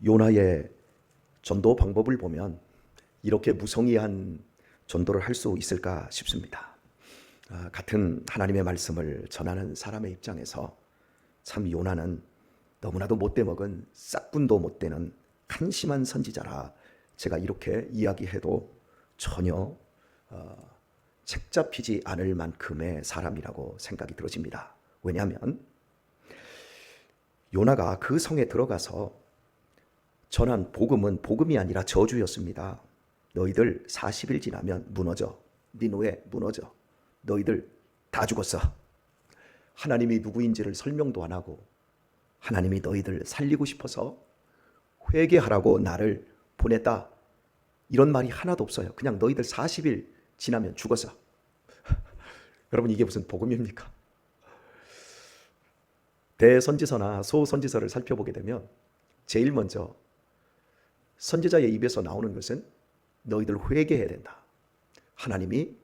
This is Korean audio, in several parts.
요나의 전도 방법을 보면 이렇게 무성의한 전도를 할 수 있을까 싶습니다. 같은 하나님의 말씀을 전하는 사람의 입장에서 참 요나는 너무나도 못돼 먹은 싹군도 못 되는 한심한 선지자라 제가 이렇게 이야기해도 전혀 책 잡히지 않을 만큼의 사람이라고 생각이 들어집니다. 왜냐하면 요나가 그 성에 들어가서 전한 복음은 복음이 아니라 저주였습니다. 너희들 40일 지나면 무너져. 니느웨 무너져. 너희들 다 죽었어. 하나님이 누구인지를 설명도 안 하고 하나님이 너희들 살리고 싶어서 회개하라고 나를 보냈다. 이런 말이 하나도 없어요. 그냥 너희들 40일 지나면 죽었어. 여러분 이게 무슨 복음입니까? 대선지서나 소선지서를 살펴보게 되면 제일 먼저 선지자의 입에서 나오는 것은 너희들 회개해야 된다. 하나님이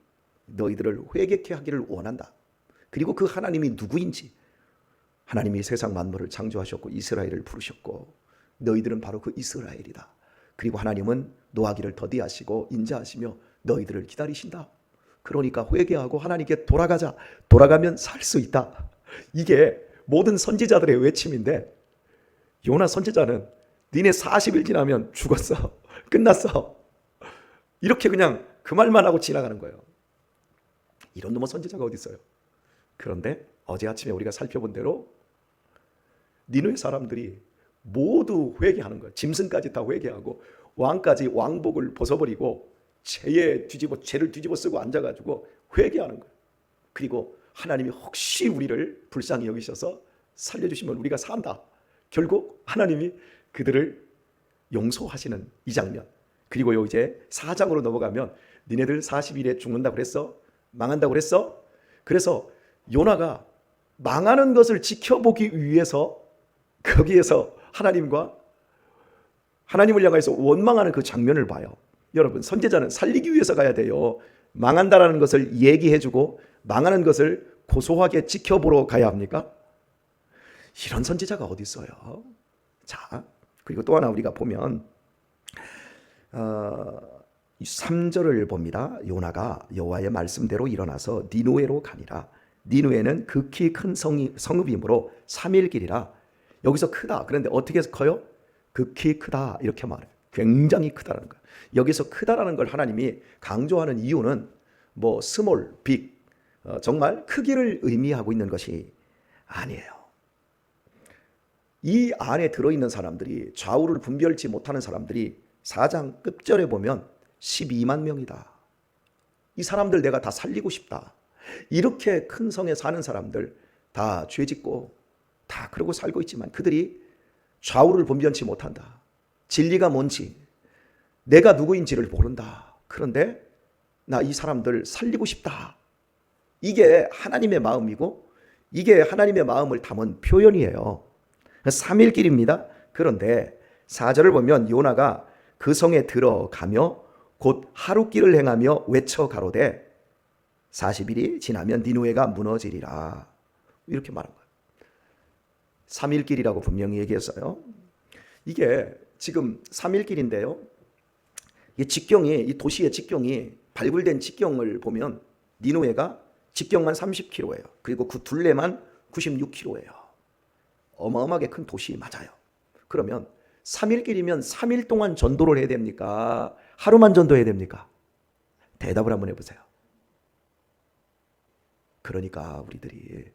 너희들을 회개케 하기를 원한다. 그리고 그 하나님이 누구인지, 하나님이 세상 만물을 창조하셨고 이스라엘을 부르셨고 너희들은 바로 그 이스라엘이다. 그리고 하나님은 노하기를 더디하시고 인자하시며 너희들을 기다리신다. 그러니까 회개하고 하나님께 돌아가자. 돌아가면 살 수 있다. 이게 모든 선지자들의 외침인데 요나 선지자는 니네 40일 지나면 죽었어. 끝났어. 이렇게 그냥 그 말만 하고 지나가는 거예요. 이런 놈의 선지자가 어디 있어요? 그런데 어제 아침에 우리가 살펴본 대로 니느웨 사람들이 모두 회개하는 거예요. 짐승까지 다 회개하고 왕까지 왕복을 벗어버리고 죄를 뒤집어 쓰고 앉아가지고 회개하는 거예요. 그리고 하나님이 혹시 우리를 불쌍히 여기셔서 살려주시면 우리가 산다. 결국 하나님이 그들을 용서하시는 이 장면. 그리고 이제 4장으로 넘어가면 니네들 40일에 죽는다고 그랬어? 망한다고 그랬어? 그래서 요나가 망하는 것을 지켜보기 위해서 거기에서 하나님을 향해서 원망하는 그 장면을 봐요. 여러분 선지자는 살리기 위해서 가야 돼요. 망한다라는 것을 얘기해주고 망하는 것을 고소하게 지켜보러 가야 합니까? 이런 선지자가 어디 있어요? 자, 그리고 또 하나 우리가 보면 3절을 봅니다. 요나가 여호와의 말씀대로 일어나서 니느웨로 가니라. 니느웨는 극히 큰 성읍이므로 3일 길이라. 여기서 크다. 그런데 어떻게 해서 커요? 극히 크다 이렇게 말해요. 굉장히 크다라는 거예요. 여기서 크다라는 걸 하나님이 강조하는 이유는 뭐 스몰, 빅 정말 크기를 의미하고 있는 것이 아니에요. 이 안에 들어있는 사람들이 좌우를 분별치 못하는 사람들이 4장 끝절에 보면 12만 명이다. 이 사람들 내가 다 살리고 싶다. 이렇게 큰 성에 사는 사람들 다 죄짓고 다 그러고 살고 있지만 그들이 좌우를 분별치 못한다. 진리가 뭔지 내가 누구인지를 모른다. 그런데 나 이 사람들 살리고 싶다. 이게 하나님의 마음이고 이게 하나님의 마음을 담은 표현이에요. 3일 길입니다. 그런데 4절을 보면 요나가 그 성에 들어가며 곧 하루길을 행하며 외쳐 가로되 40일이 지나면 니느웨가 무너지리라. 이렇게 말한 거예요. 3일 길이라고 분명히 얘기했어요. 이게 지금 3일 길인데요. 이 도시의 직경이 발굴된 직경을 보면 니느웨가 직경만 30km예요. 그리고 그 둘레만 96km예요. 어마어마하게 큰 도시 맞아요. 그러면 3일 길이면 3일 동안 전도를 해야 됩니까? 하루만 전도해야 됩니까? 대답을 한번 해보세요. 그러니까 우리들이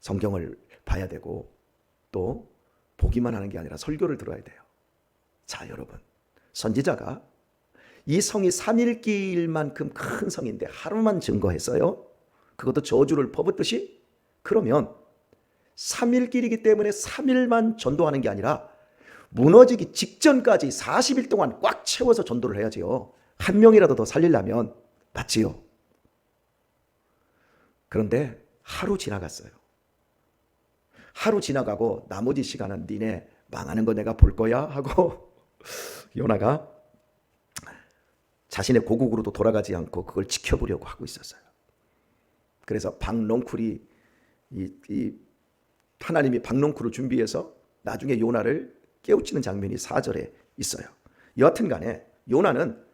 성경을 봐야 되고 또 보기만 하는 게 아니라 설교를 들어야 돼요. 자, 여러분, 선지자가 이 성이 3일 길만큼 큰 성인데 하루만 증거했어요. 그것도 저주를 퍼붓듯이. 그러면 3일 길이기 때문에 3일만 전도하는 게 아니라 무너지기 직전까지 40일 동안 꽉 채워서 전도를 해야지요. 한 명이라도 더 살리려면. 맞지요? 그런데 하루 지나갔어요. 하루 지나가고 나머지 시간은 니네 망하는 거 내가 볼 거야 하고 요나가 자신의 고국으로도 돌아가지 않고 그걸 지켜보려고 하고 있었어요. 그래서 박넝쿨이 하나님이 박넝쿨을 준비해서 나중에 요나를 깨우치는 장면이 4절에 있어요. 여하튼 간에 요나는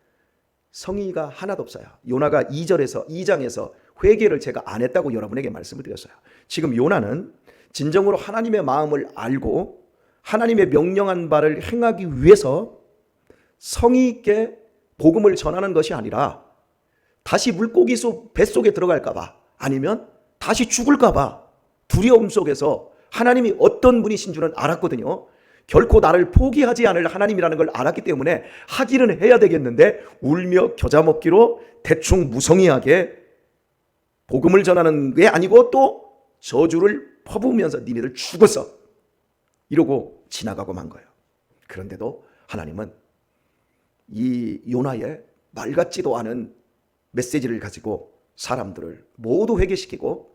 성의가 하나도 없어요. 요나가 2장에서 회개를 제가 안 했다고 여러분에게 말씀을 드렸어요. 지금 요나는 진정으로 하나님의 마음을 알고 하나님의 명령한 바를 행하기 위해서 성의 있게 복음을 전하는 것이 아니라 다시 물고기 뱃속에 들어갈까 봐, 아니면 다시 죽을까 봐 두려움 속에서 하나님이 어떤 분이신 줄은 알았거든요. 결코 나를 포기하지 않을 하나님이라는 걸 알았기 때문에 하기는 해야 되겠는데 울며 겨자 먹기로 대충 무성의하게 복음을 전하는 게 아니고 또 저주를 퍼부으면서 니네들 죽었어 이러고 지나가고 만 거예요. 그런데도 하나님은 이 요나의 말 같지도 않은 메시지를 가지고 사람들을 모두 회개시키고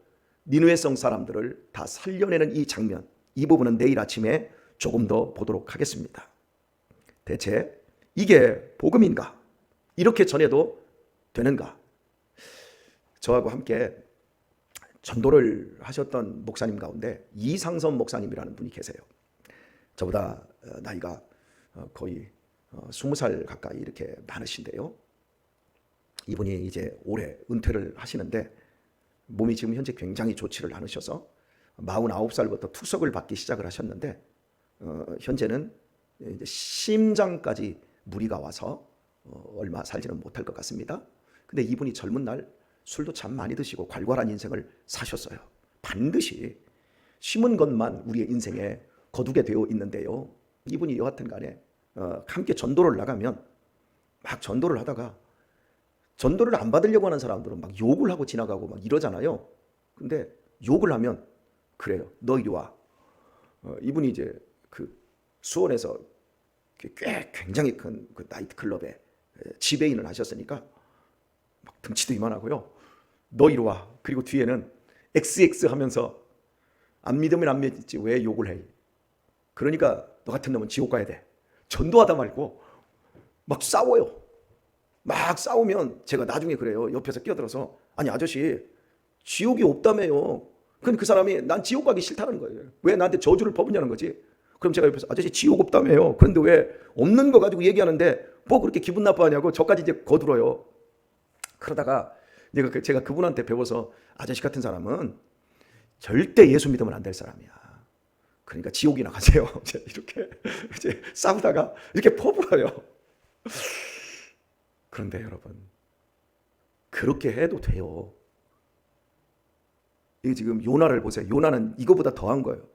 니느웨 성 사람들을 다 살려내는 이 장면, 이 부분은 내일 아침에 조금 더 보도록 하겠습니다. 대체 이게 복음인가? 이렇게 전해도 되는가? 저하고 함께 전도를 하셨던 목사님 가운데 이상선 목사님이라는 분이 계세요. 저보다 나이가 거의 20살 가까이 이렇게 많으신데요. 이분이 이제 올해 은퇴를 하시는데 몸이 지금 현재 굉장히 좋지를 않으셔서 49살부터 투석을 받기 시작을 하셨는데 현재는 이제 심장까지 무리가 와서 얼마 살지는 못할 것 같습니다. 근데 이분이 젊은 날 술도 참 많이 드시고 괄괄한 인생을 사셨어요. 반드시 심은 것만 우리의 인생에 거두게 되어 있는데요. 이분이 여하튼 간에 함께 전도를 나가면 막 전도를 하다가 전도를 안 받으려고 하는 사람들은 막 욕을 하고 지나가고 막 이러잖아요. 근데 욕을 하면 그래요. 너 이리 와. 이분이 이제 그 수원에서 꽤 굉장히 큰 그 나이트클럽에 지배인을 하셨으니까 막 등치도 이만하고요. 너 이리 와. 그리고 뒤에는 XX 하면서 안 믿으면 안 믿지 왜 욕을 해. 그러니까 너 같은 놈은 지옥 가야 돼. 전도하다 말고 막 싸워요. 막 싸우면 제가 나중에 그래요. 옆에서 끼어들어서 아니 아저씨 지옥이 없다며요. 그럼 그 사람이 난 지옥 가기 싫다는 거예요. 왜 나한테 저주를 퍼붓냐는 거지. 그럼 제가 옆에서 아저씨 지옥 없다며요. 그런데 왜 없는 거 가지고 얘기하는데 뭐 그렇게 기분 나빠하냐고 저까지 이제 거들어요. 그러다가 제가 그분한테 배워서 아저씨 같은 사람은 절대 예수 믿으면 안 될 사람이야. 그러니까 지옥이나 가세요. 이렇게 이제 싸우다가 이렇게 퍼부어요. 그런데 여러분 그렇게 해도 돼요. 이게 지금 요나를 보세요. 요나는 이거보다 더한 거예요.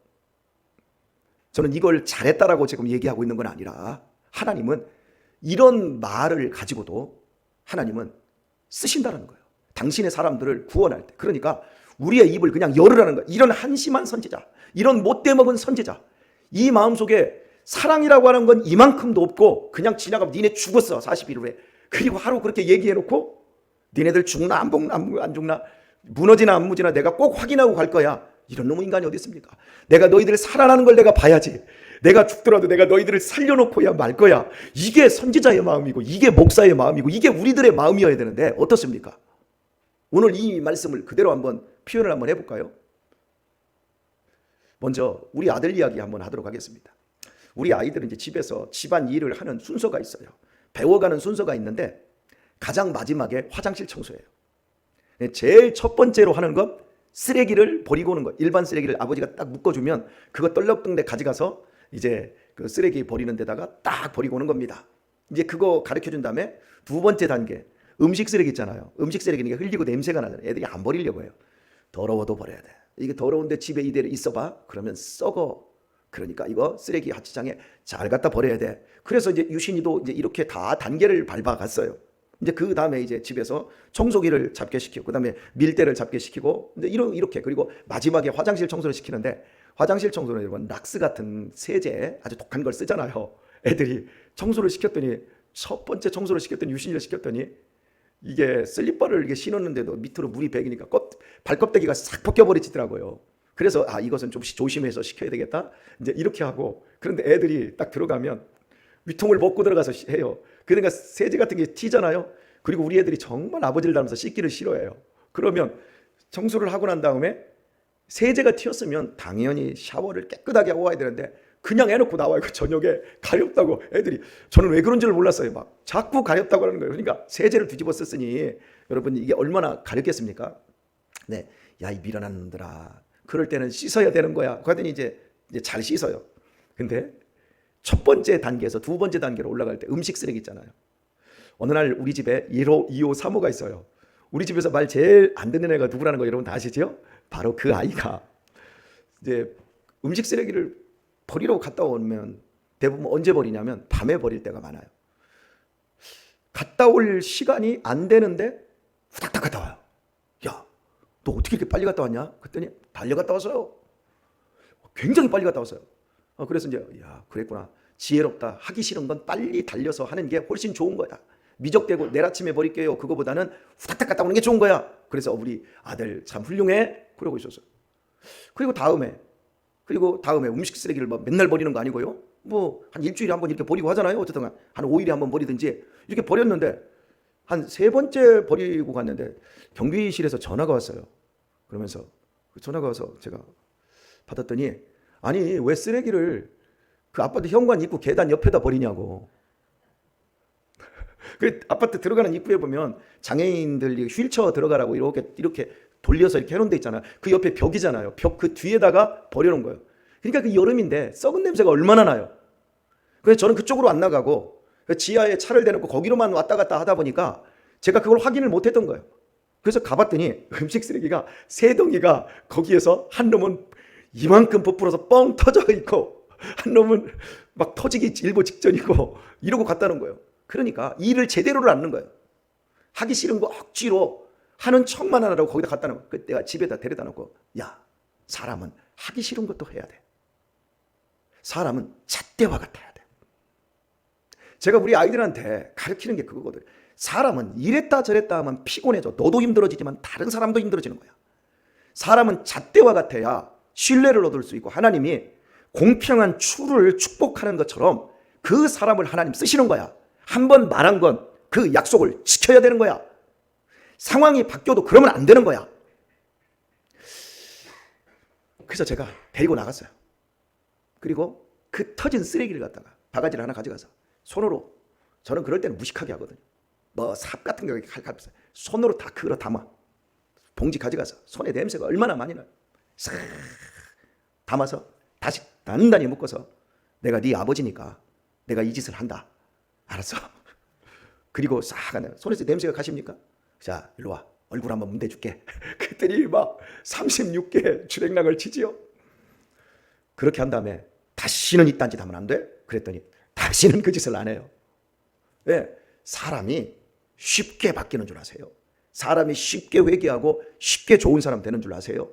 저는 이걸 잘했다라고 지금 얘기하고 있는 건 아니라 하나님은 이런 말을 가지고도 하나님은 쓰신다는 거예요. 당신의 사람들을 구원할 때. 그러니까 우리의 입을 그냥 열으라는 거예요. 이런 한심한 선지자, 이런 못돼 먹은 선지자, 이 마음속에 사랑이라고 하는 건 이만큼도 없고 그냥 지나가면 니네 죽었어 40일 후에. 그리고 하루 그렇게 얘기해놓고 니네들 죽나 안 죽나 무너지나 안 무지나 내가 꼭 확인하고 갈 거야. 이런 놈의 인간이 어디 있습니까? 내가 너희들을 살아나는 걸 내가 봐야지. 내가 죽더라도 내가 너희들을 살려놓고야 말 거야. 이게 선지자의 마음이고 이게 목사의 마음이고 이게 우리들의 마음이어야 되는데 어떻습니까? 오늘 이 말씀을 그대로 한번 표현을 한번 해볼까요? 먼저 우리 아들 이야기 한번 하도록 하겠습니다. 우리 아이들은 이제 집에서 집안 일을 하는 순서가 있어요. 배워가는 순서가 있는데 가장 마지막에 화장실 청소예요. 제일 첫 번째로 하는 건 쓰레기를 버리고 오는 거. 일반 쓰레기를 아버지가 딱 묶어주면 그거 떨럭뚱대 가져가서 이제 그 쓰레기 버리는 데다가 딱 버리고 오는 겁니다. 이제 그거 가르쳐준 다음에 두 번째 단계 음식 쓰레기 있잖아요. 음식 쓰레기는 흘리고 냄새가 나잖아요. 애들이 안 버리려고 해요. 더러워도 버려야 돼. 이게 더러운데 집에 이대로 있어봐. 그러면 썩어. 그러니까 이거 쓰레기 하치장에 잘 갖다 버려야 돼. 그래서 이제 유신이도 이제 이렇게 다 단계를 밟아갔어요. 이제 그 다음에 이제 집에서 청소기를 잡게 시키고, 그 다음에 밀대를 잡게 시키고, 이제 이렇게 그리고 마지막에 화장실 청소를 시키는데 화장실 청소는 여러분 락스 같은 세제 아주 독한 걸 쓰잖아요. 애들이 청소를 시켰더니 첫 번째 청소를 시켰더니 유신이를 시켰더니 이게 슬리퍼를 이렇게 신었는데도 밑으로 물이 배기니까 발껍데기가 싹 벗겨버리더라고요. 그래서 이것은 좀 조심해서 시켜야 되겠다. 이제 이렇게 하고 그런데 애들이 딱 들어가면 위통을 벗고 들어가서 해요. 그러니까 세제 같은 게 튀잖아요. 그리고 우리 애들이 정말 아버지를 닮아서 씻기를 싫어해요. 그러면 청소를 하고 난 다음에 세제가 튀었으면 당연히 샤워를 깨끗하게 하고 와야 되는데 그냥 해놓고 나와요. 그 저녁에 가렵다고 애들이. 저는 왜 그런 줄 몰랐어요. 막 자꾸 가렵다고 하는 거예요. 그러니까 세제를 뒤집어 썼으니 여러분 이게 얼마나 가렵겠습니까? 네, 야 이 미련한 놈들아. 그럴 때는 씻어야 되는 거야. 그러더니 이제 잘 씻어요. 근데 첫 번째 단계에서 두 번째 단계로 올라갈 때 음식 쓰레기 있잖아요. 어느 날 우리 집에 1호, 2호, 3호가 있어요. 우리 집에서 말 제일 안 듣는 애가 누구라는 거 여러분 다 아시죠? 바로 그 아이가 이제 음식 쓰레기를 버리러 갔다 오면 대부분 언제 버리냐면 밤에 버릴 때가 많아요. 갔다 올 시간이 안 되는데 후닥닥 갔다 와요. 야, 너 어떻게 이렇게 빨리 갔다 왔냐? 그랬더니 달려갔다 왔어요. 굉장히 빨리 갔다 왔어요. 그래서 이제 야, 그랬구나. 지혜롭다. 하기 싫은 건 빨리 달려서 하는 게 훨씬 좋은 거야. 미적대고 내일 아침에 버릴게요. 그거보다는 후닥닥 갔다 오는 게 좋은 거야. 그래서 우리 아들 참 훌륭해. 그러고 있었어요. 그리고 다음에 음식 쓰레기를 뭐 맨날 버리는 거 아니고요. 뭐 한 일주일에 한 번 이렇게 버리고 하잖아요. 어쨌든 한 5일에 한 번 버리든지 이렇게 버렸는데 한 세 번째 버리고 갔는데 경비실에서 전화가 왔어요. 그러면서 전화가 와서 제가 받았더니 아니 왜 쓰레기를 그 아파트 현관 입구 계단 옆에다 버리냐고. 그 아파트 들어가는 입구에 보면 장애인들 휠체어 들어가라고 이렇게 돌려서 이렇게 해놓은 데 있잖아요. 그 옆에 벽이잖아요. 벽 그 뒤에다가 버려놓은 거예요. 그러니까 그 여름인데 썩은 냄새가 얼마나 나요. 그래서 저는 그쪽으로 안 나가고 지하에 차를 대놓고 거기로만 왔다 갔다 하다 보니까 제가 그걸 확인을 못했던 거예요. 그래서 가봤더니 음식 쓰레기가 세 덩이가 거기에서 한 놈은 이만큼 부풀어서 뻥 터져 있고 한 놈은 막 터지기 일보 직전이고 이러고 갔다는 거예요. 그러니까 일을 제대로를 안 하는 거예요. 하기 싫은 거 억지로 하는 척만 하라고 거기다 갖다 놓고 그때가 집에다 데려다 놓고 야 사람은 하기 싫은 것도 해야 돼. 사람은 잣대와 같아야 돼. 제가 우리 아이들한테 가르치는 게 그거거든. 사람은 이랬다 저랬다 하면 피곤해져. 너도 힘들어지지만 다른 사람도 힘들어지는 거야. 사람은 잣대와 같아야 신뢰를 얻을 수 있고 하나님이 공평한 추를 축복하는 것처럼 그 사람을 하나님 쓰시는 거야. 한 번 말한 건 그 약속을 지켜야 되는 거야. 상황이 바뀌어도 그러면 안 되는 거야. 그래서 제가 데리고 나갔어요. 그리고 그 터진 쓰레기를 갖다가 바가지를 하나 가져가서 손으로, 저는 그럴 때는 무식하게 하거든요. 뭐 삽 같은 거 칼 손으로 다 그거 담아. 봉지 가져가서 손에 냄새가 얼마나 많이 나요. 싹 담아서 다시 단단히 묶어서 내가 네 아버지니까 내가 이 짓을 한다. 알았어. 그리고 싹 하네. 손에서 냄새가 가십니까? 자, 일로 와. 얼굴 한번 문대줄게. 그랬더니 막 36개 주랭랑을 치지요. 그렇게 한 다음에 다시는 이딴 짓 하면 안 돼? 그랬더니 다시는 그 짓을 안 해요. 왜? 사람이 쉽게 바뀌는 줄 아세요? 사람이 쉽게 회개하고 쉽게 좋은 사람 되는 줄 아세요?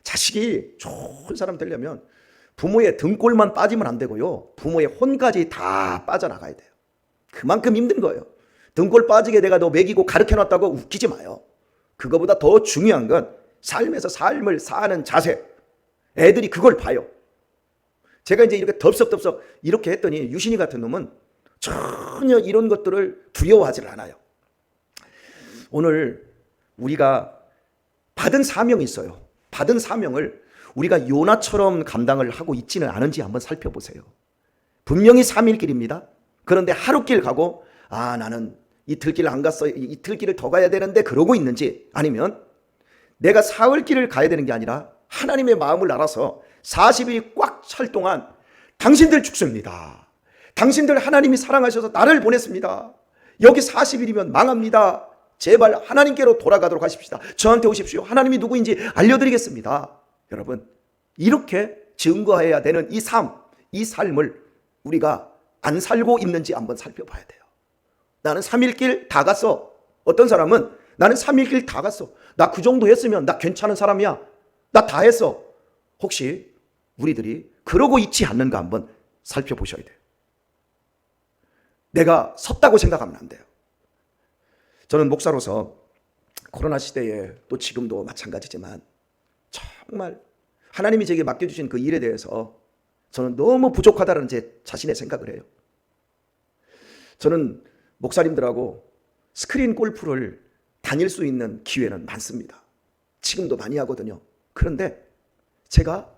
자식이 좋은 사람 되려면 부모의 등골만 빠지면 안 되고요. 부모의 혼까지 다 빠져나가야 돼요. 그만큼 힘든 거예요. 등골 빠지게 내가 너 먹이고 가르쳐놨다고 웃기지 마요. 그거보다 더 중요한 건 삶에서 삶을 사는 자세. 애들이 그걸 봐요. 제가 이제 이렇게 덥석덥석 이렇게 했더니 유신이 같은 놈은 전혀 이런 것들을 두려워하지 않아요. 오늘 우리가 받은 사명이 있어요. 받은 사명을 우리가 요나처럼 감당을 하고 있지는 않은지 한번 살펴보세요. 분명히 3일길입니다. 그런데 하루길 가고 나는 이틀길 안 갔어. 이틀길을 더 가야 되는데 그러고 있는지, 아니면 내가 사흘길을 가야 되는 게 아니라 하나님의 마음을 알아서 40일이 꽉 찰 동안 당신들 죽습니다. 당신들 하나님이 사랑하셔서 나를 보냈습니다. 여기 40일이면 망합니다. 제발 하나님께로 돌아가도록 하십시다. 저한테 오십시오. 하나님이 누구인지 알려드리겠습니다. 여러분, 이렇게 증거해야 되는 이 삶을 우리가 안 살고 있는지 한번 살펴봐야 돼요. 나는 3일길 다 갔어. 어떤 사람은 나는 3일길 다 갔어. 나 그 정도 했으면 나 괜찮은 사람이야. 나 다 했어. 혹시 우리들이 그러고 있지 않는가 한번 살펴보셔야 돼요. 내가 섰다고 생각하면 안 돼요. 저는 목사로서 코로나 시대에 또 지금도 마찬가지지만 정말 하나님이 제게 맡겨주신 그 일에 대해서 저는 너무 부족하다는 제 자신의 생각을 해요. 저는 목사님들하고 스크린 골프를 다닐 수 있는 기회는 많습니다. 지금도 많이 하거든요. 그런데 제가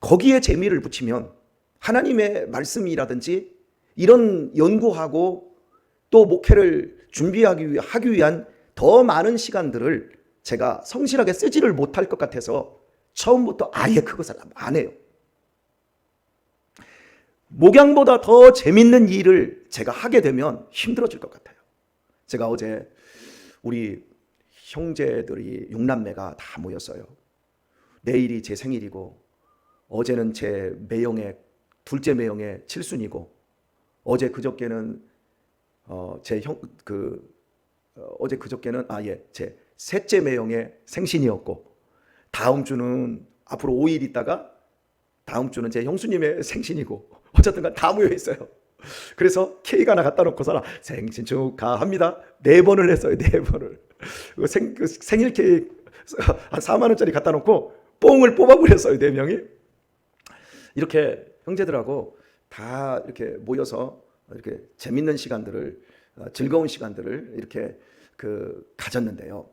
거기에 재미를 붙이면 하나님의 말씀이라든지 이런 연구하고 또 목회를 하기 위한 더 많은 시간들을 제가 성실하게 쓰지를 못할 것 같아서 처음부터 아예 그것을 안 해요. 목양보다 더 재밌는 일을 제가 하게 되면 힘들어질 것 같아요. 제가 어제 우리 형제들이 6남매가 다 모였어요. 내일이 제 생일이고 어제는 제 매형의 둘째 매형의 칠순이고 어제 그저께는 제 셋째 매형의 생신이었고 다음 주는 앞으로 5일 있다가 다음 주는 제 형수님의 생신이고 어쨌든 다 모여 있어요. 그래서 케이크 하나 갖다 놓고서 생신 축하합니다 4번을 했어요. 4번을 생일 케이크 한 4만 원짜리 갖다 놓고 뽕을 뽑아버렸어요. 4명이 이렇게 형제들하고 다 이렇게 모여서 이렇게 재밌는 시간들을 즐거운 시간들을 이렇게 가졌는데요.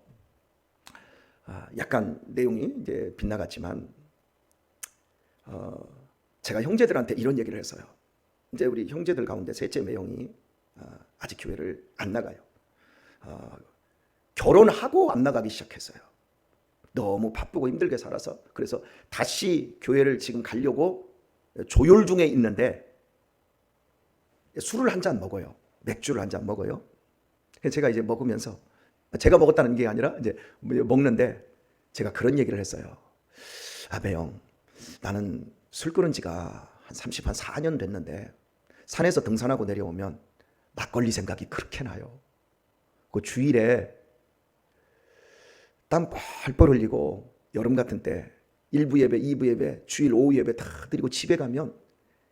약간 내용이 이제 빗나갔지만 제가 형제들한테 이런 얘기를 했어요. 이제 우리 형제들 가운데 셋째 매형이 아직 교회를 안 나가요. 결혼하고 안 나가기 시작했어요. 너무 바쁘고 힘들게 살아서. 그래서 다시 교회를 지금 가려고 조율 중에 있는데 술을 한 잔 먹어요. 맥주를 한 잔 먹어요. 제가 이제 먹으면서 제가 먹었다는 게 아니라 이제 먹는데 제가 그런 얘기를 했어요. 매형, 나는 술 끊은 지가 한 4년 됐는데 산에서 등산하고 내려오면 막걸리 생각이 그렇게 나요. 그 주일에 땀 뻘뻘 흘리고 여름 같은 때 1부 예배, 2부 예배, 주일 오후 예배 다 드리고 집에 가면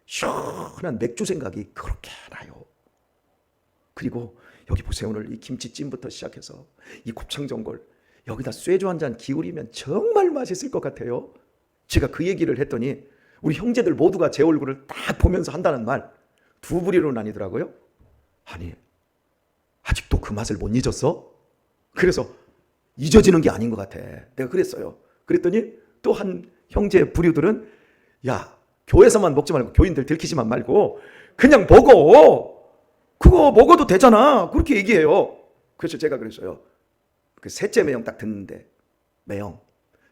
시원한 맥주 생각이 그렇게 나요. 그리고 여기 보세요. 오늘 이 김치찜부터 시작해서 이 곱창전골 여기다 쇠주 한 잔 기울이면 정말 맛있을 것 같아요. 제가 그 얘기를 했더니 우리 형제들 모두가 제 얼굴을 딱 보면서 한다는 말 두 부리로 나뉘더라고요. 아니, 아직도 그 맛을 못 잊었어? 그래서 잊어지는 게 아닌 것 같아. 내가 그랬어요. 그랬더니 또 한 형제 부류들은 야, 교회에서만 먹지 말고 교인들 들키지만 말고 그냥 먹어. 그거 먹어도 되잖아. 그렇게 얘기해요. 그래서 제가 그랬어요. 그 셋째 매형 딱 듣는데 매형,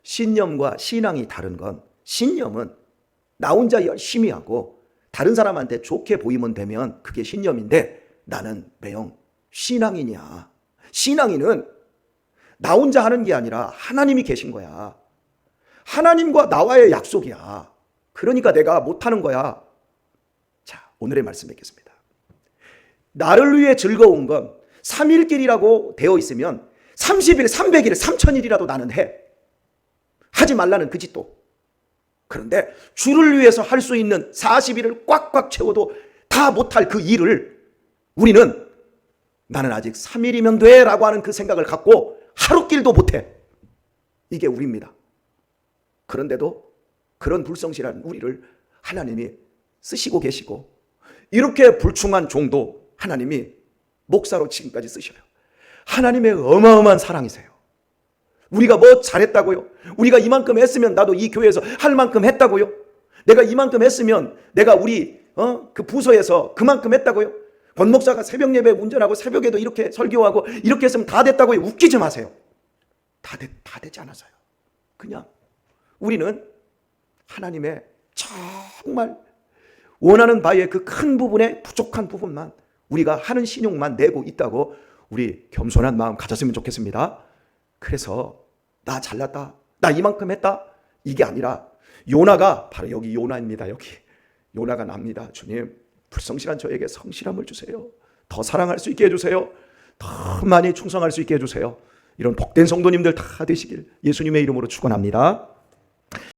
신념과 신앙이 다른 건 신념은 나 혼자 열심히 하고 다른 사람한테 좋게 보이면 되면 그게 신념인데 나는 매형 신앙이냐. 신앙인은 나 혼자 하는 게 아니라 하나님이 계신 거야. 하나님과 나와의 약속이야. 그러니까 내가 못하는 거야. 자, 오늘의 말씀 뵙겠습니다. 나를 위해 즐거운 건 3일길이라고 되어 있으면 30일, 300일, 3000일이라도 나는 해. 하지 말라는 그 짓도. 그런데 주를 위해서 할 수 있는 40일을 꽉꽉 채워도 다 못할 그 일을 우리는 나는 아직 3일이면 돼 라고 하는 그 생각을 갖고 하루길도 못해. 이게 우리입니다. 그런데도 그런 불성실한 우리를 하나님이 쓰시고 계시고 이렇게 불충한 종도 하나님이 목사로 지금까지 쓰셔요. 하나님의 어마어마한 사랑이세요. 우리가 뭐 잘했다고요? 우리가 이만큼 했으면 나도 이 교회에서 할 만큼 했다고요? 내가 이만큼 했으면 내가 우리 그 부서에서 그만큼 했다고요? 권 목사가 새벽 예배 운전하고 새벽에도 이렇게 설교하고 이렇게 했으면 다 됐다고요? 웃기지 마세요. 다 되지 않았어요. 그냥 우리는 하나님의 정말 원하는 바의 그 큰 부분의 부족한 부분만 우리가 하는 신용만 내고 있다고 우리 겸손한 마음 가졌으면 좋겠습니다. 그래서 나 잘났다, 나 이만큼 했다, 이게 아니라 요나가 바로 여기 요나입니다. 여기 요나가 납니다. 주님, 불성실한 저에게 성실함을 주세요. 더 사랑할 수 있게 해주세요. 더 많이 충성할 수 있게 해주세요. 이런 복된 성도님들 다 되시길 예수님의 이름으로 축원합니다.